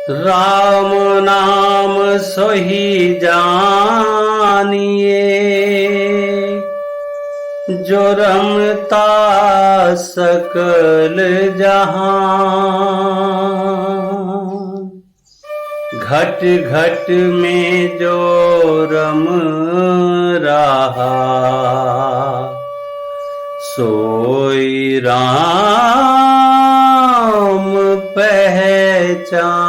राम नाम सोही जानिए, जो रमता सकल जहां। घट घट में जो रम रहा, सोई राम पहचान।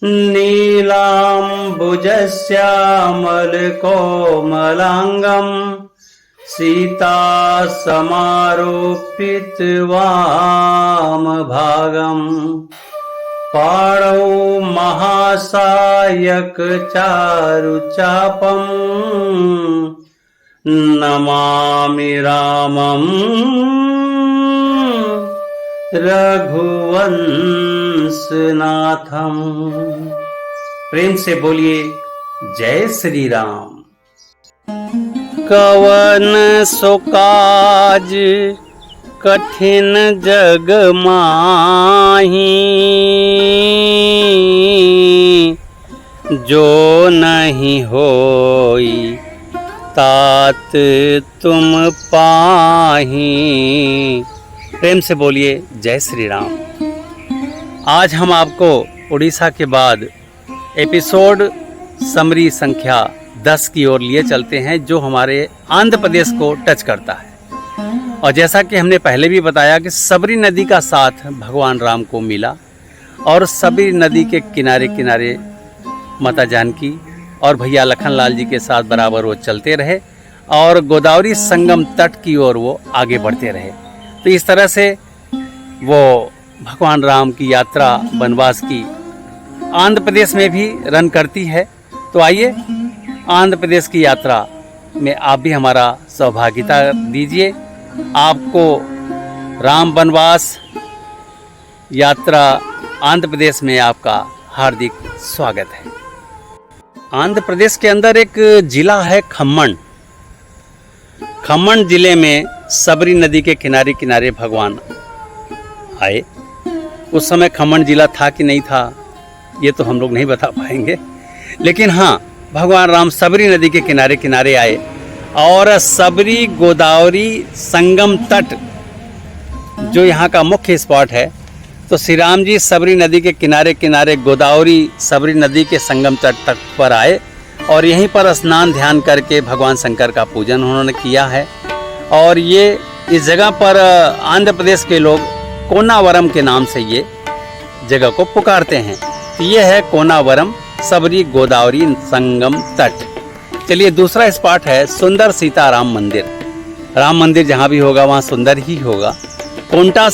नीलाम्बुजश्यामलकोमलांगं, सीता समारोपित वामभागं। पाणौ महासायक चारुचापं, नमामि रामं रघुवंशनाथम। प्रेम से बोलिए जय श्री राम। कवन सो काज कठिन जग माही, जो नहीं होई तात तुम पाही। प्रेम से बोलिए जय श्री राम। आज हम आपको उड़ीसा के बाद एपिसोड समरी संख्या 10 की ओर लिए चलते हैं, जो हमारे आंध्र प्रदेश को टच करता है। और जैसा कि हमने पहले भी बताया कि सबरी नदी का साथ भगवान राम को मिला, और सबरी नदी के किनारे किनारे माता जानकी और भैया लखनलाल जी के साथ बराबर वो चलते रहे, और गोदावरी संगम तट की ओर वो आगे बढ़ते रहे। तो इस तरह से वो भगवान राम की यात्रा वनवास की आंध्र प्रदेश में भी रन करती है। तो आइए आंध्र प्रदेश की यात्रा में आप भी हमारा सहभागिता दीजिए। आपको राम वनवास यात्रा आंध्र प्रदेश में आपका हार्दिक स्वागत है। आंध्र प्रदेश के अंदर एक जिला है खम्मन। खम्मन जिले में सबरी नदी के किनारे किनारे भगवान आए। उस समय खम्मन जिला था कि नहीं था ये तो हम लोग नहीं बता पाएंगे, लेकिन हाँ, भगवान राम सबरी नदी के किनारे किनारे आए, और सबरी गोदावरी संगम तट जो यहाँ का मुख्य स्पॉट है। तो श्री राम जी सबरी नदी के किनारे किनारे गोदावरी सबरी नदी के संगम तट तक पर आए, और यहीं पर स्नान ध्यान करके भगवान शंकर का पूजन उन्होंने किया है। और ये इस जगह पर आंध्र प्रदेश के लोग कोनावरम के नाम से ये जगह को पुकारते हैं। तो ये है कोनावरम सबरी गोदावरी संगम तट। चलिए, दूसरा स्पॉट है सुंदर सीताराम मंदिर। राम मंदिर जहाँ भी होगा वहाँ सुंदर ही होगा। कोंटा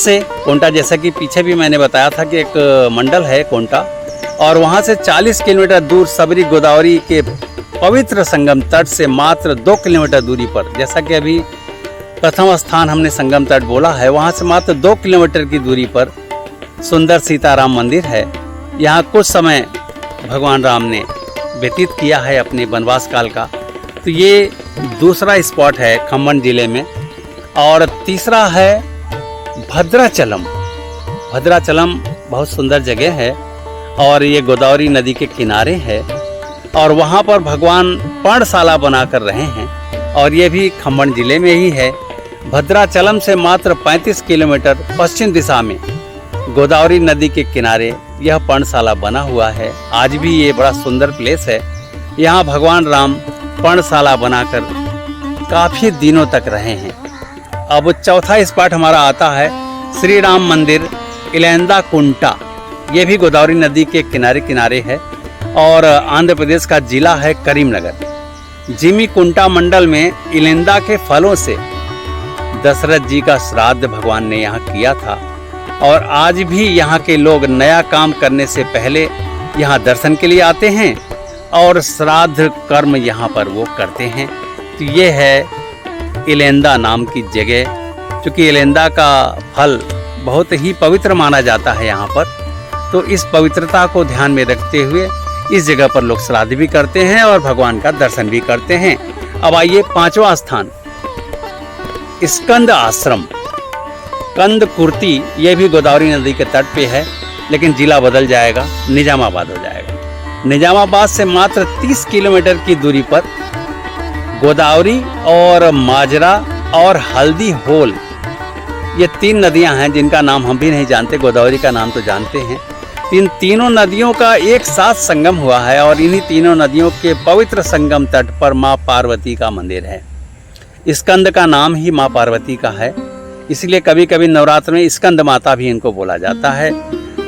जैसा कि पीछे भी मैंने बताया था कि एक मंडल है कोंटा, और वहाँ से 40 किलोमीटर दूर सबरी गोदावरी के पवित्र संगम तट से मात्र 2 किलोमीटर दूरी पर, जैसा कि अभी प्रथम स्थान हमने संगम तट बोला है, वहाँ से मात्र 2 किलोमीटर की दूरी पर सुंदर सीताराम मंदिर है। यहाँ कुछ समय भगवान राम ने व्यतीत किया है अपने वनवास काल का। तो ये दूसरा स्पॉट है खम्मन जिले में। और तीसरा है भद्राचलम। भद्राचलम बहुत सुंदर जगह है, और ये गोदावरी नदी के किनारे है, और वहाँ पर भगवान पर्णशाला बनाकर रहे हैं, और ये भी खम्मन जिले में ही है। भद्राचलम से मात्र 35 किलोमीटर पश्चिम दिशा में गोदावरी नदी के किनारे यह पर्णशाला बना हुआ है। आज भी ये बड़ा सुंदर प्लेस है। यहाँ भगवान राम पर्णशाला बनाकर काफ़ी दिनों तक रहे हैं। अब चौथा स्पॉट हमारा आता है श्री राम मंदिर इलेंदा कुंटा। ये भी गोदावरी नदी के किनारे किनारे है, और आंध्र प्रदेश का जिला है करीमनगर। जिमी कुंटा मंडल में इलेंदा के फलों से दशरथ जी का श्राद्ध भगवान ने यहाँ किया था, और आज भी यहाँ के लोग नया काम करने से पहले यहाँ दर्शन के लिए आते हैं, और श्राद्ध कर्म यहाँ पर वो करते हैं। तो ये है इलेंदा नाम की जगह। चूँकि इलेंदा का फल बहुत ही पवित्र माना जाता है यहाँ पर, तो इस पवित्रता को ध्यान में रखते हुए इस जगह पर लोग श्राद्ध भी करते हैं और भगवान का दर्शन भी करते हैं। अब आइए पांचवा स्थान, स्कंद आश्रम। कंद कुर्ती, ये भी गोदावरी नदी के तट पे है, लेकिन जिला बदल जाएगा, निजामाबाद हो जाएगा। निजामाबाद से मात्र 30 किलोमीटर की दूरी पर गोदावरी और माजरा और हल्दी होल, ये 3 नदियां हैं जिनका नाम हम भी नहीं जानते, गोदावरी का नाम तो जानते हैं। इन तीनों नदियों का एक साथ संगम हुआ है और इन्हीं तीनों नदियों के पवित्र संगम तट पर माँ पार्वती का मंदिर है। स्कंद का नाम ही माँ पार्वती का है, इसलिए कभी कभी नवरात्र में स्कंद माता भी इनको बोला जाता है।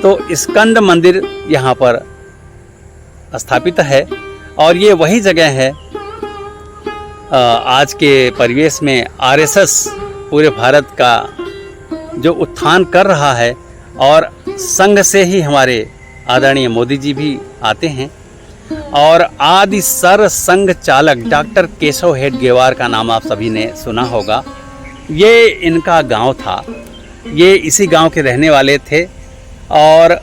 तो स्कंद मंदिर यहाँ पर स्थापित है और ये वही जगह है आज के परिवेश में आरएसएस पूरे भारत का जो उत्थान कर रहा है और संघ से ही हमारे आदरणीय मोदी जी भी आते हैं। और आदि सर संघ चालक डॉक्टर केशव हेडगेवार का नाम आप सभी ने सुना होगा। ये इनका गांव था, ये इसी गांव के रहने वाले थे और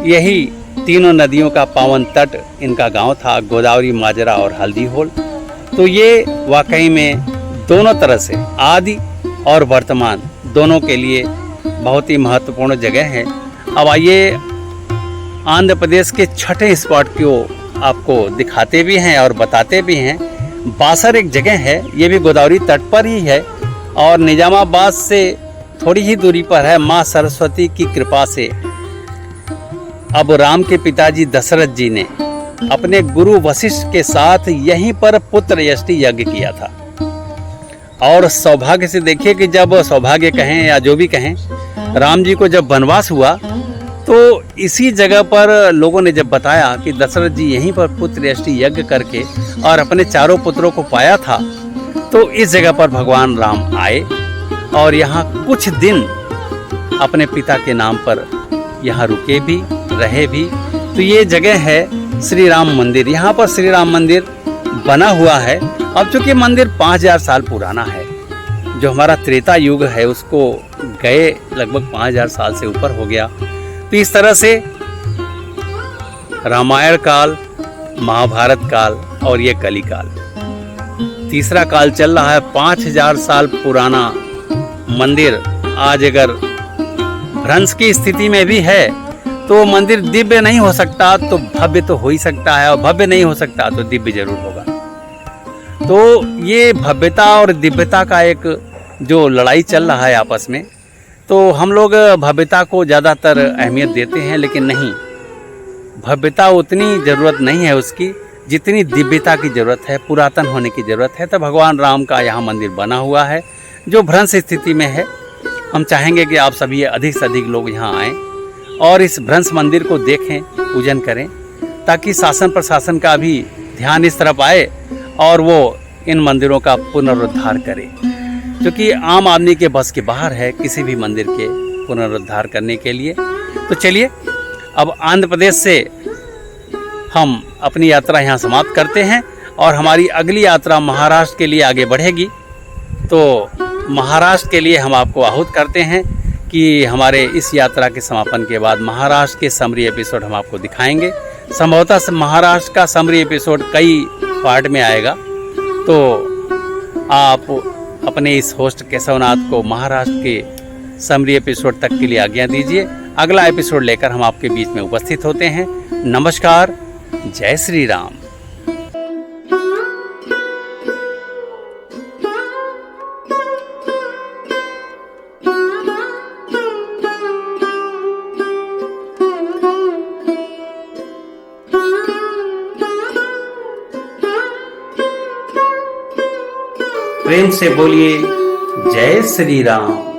यही तीनों नदियों का पावन तट इनका गांव था, गोदावरी, माजरा और हल्दी होल। तो ये वाकई में दोनों तरह से आदि और वर्तमान दोनों के लिए बहुत ही महत्वपूर्ण जगह है। अब आइए आंध्र प्रदेश के छठे स्पॉट को आपको दिखाते भी हैं और बताते भी हैं। बासर एक जगह है, ये भी गोदावरी तट पर ही है और निजामाबाद से थोड़ी ही दूरी पर है। माँ सरस्वती की कृपा से अब राम के पिताजी दशरथ जी ने अपने गुरु वशिष्ठ के साथ यहीं पर पुत्र यष्टि यज्ञ किया था। और सौभाग्य से देखिए कि जब सौभाग्य कहें या जो भी कहें, राम जी को जब वनवास हुआ तो इसी जगह पर लोगों ने जब बताया कि दशरथ जी यहीं पर पुत्र यष्टि यज्ञ करके और अपने चारों पुत्रों को पाया था, तो इस जगह पर भगवान राम आए और यहाँ कुछ दिन अपने पिता के नाम पर यहाँ रुके भी, रहे भी। तो ये जगह है श्री राम मंदिर। यहाँ पर श्री राम मंदिर बना हुआ है। अब चूंकि मंदिर 5000 साल पुराना है, जो हमारा त्रेता युग है उसको गए लगभग 5000 साल से ऊपर हो गया। तो इस तरह से रामायण काल, महाभारत काल और ये कली काल, तीसरा काल चल रहा है। 5000 साल पुराना मंदिर आज अगर भ्रंश की स्थिति में भी है तो मंदिर दिव्य नहीं हो सकता तो भव्य तो हो ही सकता है, और भव्य नहीं हो सकता तो दिव्य जरूर होगा। तो ये भव्यता और दिव्यता का एक जो लड़ाई चल रहा है आपस में, तो हम लोग भव्यता को ज़्यादातर अहमियत देते हैं, लेकिन नहीं, भव्यता उतनी ज़रूरत नहीं है उसकी जितनी दिव्यता की ज़रूरत है, पुरातन होने की ज़रूरत है। तो भगवान राम का यहाँ मंदिर बना हुआ है जो भ्रंश स्थिति में है। हम चाहेंगे कि आप सभी अधिक से अधिक लोग यहाँ आएँ और इस भ्रंश मंदिर को देखें, पूजन करें, ताकि शासन प्रशासन का भी ध्यान इस तरफ आए और वो इन मंदिरों का पुनरुद्धार करे, क्योंकि आम आदमी के बस के बाहर है किसी भी मंदिर के पुनरुद्धार करने के लिए। तो चलिए अब आंध्र प्रदेश से हम अपनी यात्रा यहाँ समाप्त करते हैं और हमारी अगली यात्रा महाराष्ट्र के लिए आगे बढ़ेगी। तो महाराष्ट्र के लिए हम आपको आहूत करते हैं कि हमारे इस यात्रा के समापन के बाद महाराष्ट्र के समरी एपिसोड हम आपको दिखाएंगे। संभवतः महाराष्ट्र का समरी एपिसोड कई पार्ट में आएगा, तो आप अपने इस होस्ट केशवनाथ को महाराष्ट्र के समरी एपिसोड तक के लिए आज्ञा दीजिए। अगला एपिसोड लेकर हम आपके बीच में उपस्थित होते हैं। नमस्कार, जय श्री राम। प्रेम से बोलिए जय श्री राम।